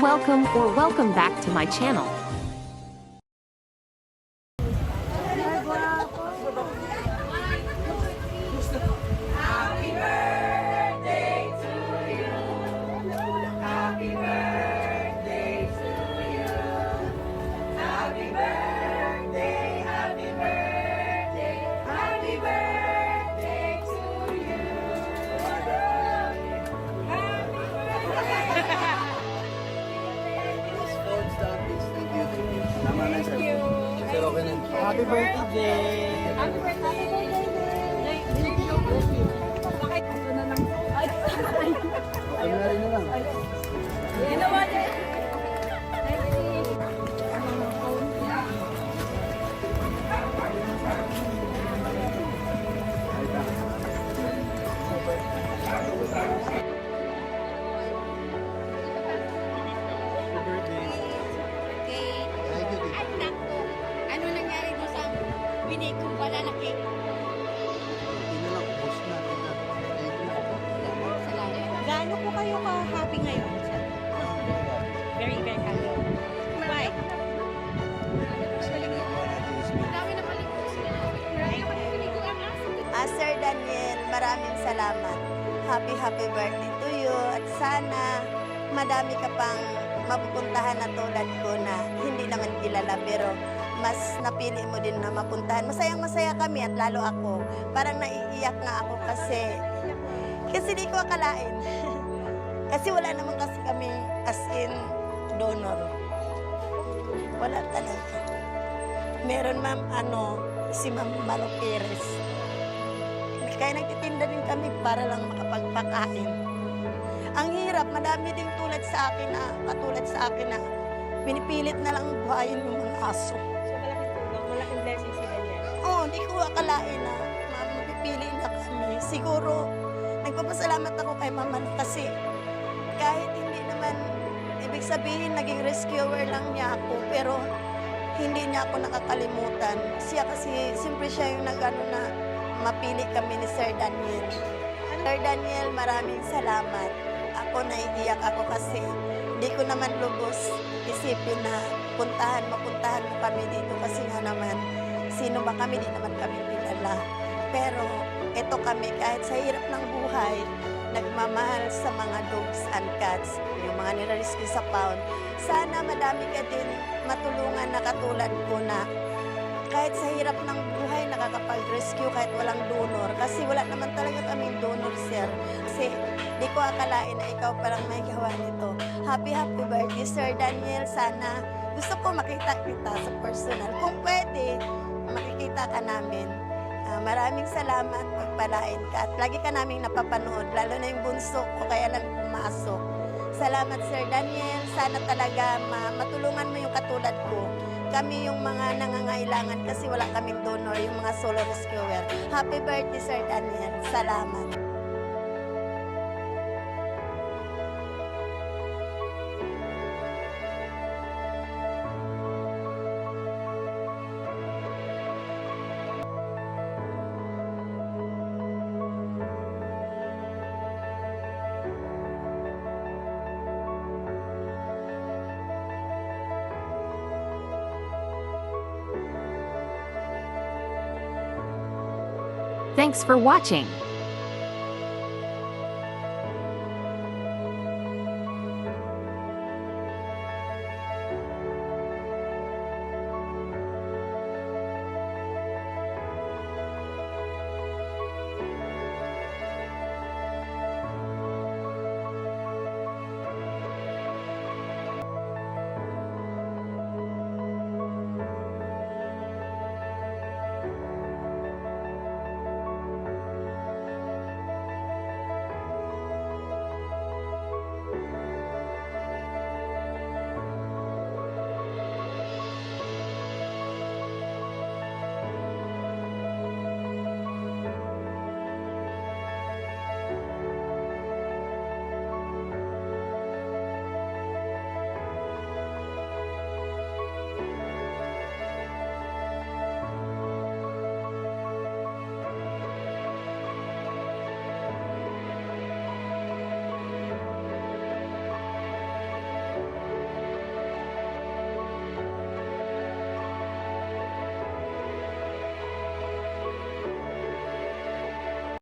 Welcome back to my channel. Happy birthday, Jay! Happy birthday, Jay! Bakit? Ito na lang. Ay, Ano na rin na lang. ginawa niya. Anak ko, ano nangyari doon sa binigay kong balalaki? Hindi na lang, ubos na. Gaano po kayo ka-happy ngayon? Very, very happy. Why? Dami na maligo sila. Marami naman piniligo ang aso. Sir Daniel, maraming salamat. Happy birthday to you at sana madami ka pang mapupuntahan na tulad ko na hindi naman kilala pero mas napili mo din na mapuntahan. Masayang-masaya kami at lalo ako. Parang naiiyak nga ako kasi di ko akalain. Kasi wala naman kasi kami as in donor. Wala talaga. Meron ma'am, si Ma'am Malo Perez. Kaya nagtitinda din kami para lang makapagpakain. Ang hirap, madami din katulad sa akin na pinipilit na lang buhayin yung mga aso. So, malaking tulong, malaking blessing sila niya. Oo, hindi ko akalain na mapipili na kami. Siguro, nagpapasalamat ako kay Mama kasi kahit hindi naman, ibig sabihin, naging rescuer lang niya ako, pero hindi niya ako nakakalimutan. Siya kasi, siyempre siya yung na mapili kami ni Sir Daniel. Sir Daniel, maraming salamat. Ako naiiyak ako kasi hindi ko naman lubos isipin na mapuntahan mo kami dito kasi nga naman, sino ba kami, di naman kami kilala. Pero ito kami, kahit sa hirap ng buhay, nagmamahal sa mga dogs and cats, yung mga nilarescue sa pound. Sana madami ka din matulungan na katulad ko na kahit sa hirap ng buhay, nakakapag-rescue kahit walang donor. Kasi wala naman talaga kaming donor, sir. Kasi di ko akalain na ikaw parang may gawa nito. Happy birthday, Sir Daniel. Sana gusto ko makita kita sa personal. Kung pwede, makikita ka namin. Maraming salamat, pagpalain ka. At lagi ka naming napapanood, lalo na yung bunso ko, kaya lang pumasok. Salamat, Sir Daniel. Sana talaga matulungan mo yung katulad ko. Kami yung mga nangangailangan kasi wala kaming donor, yung mga solo rescuer. Happy birthday, Sir Daniel. Salamat. Thanks for watching.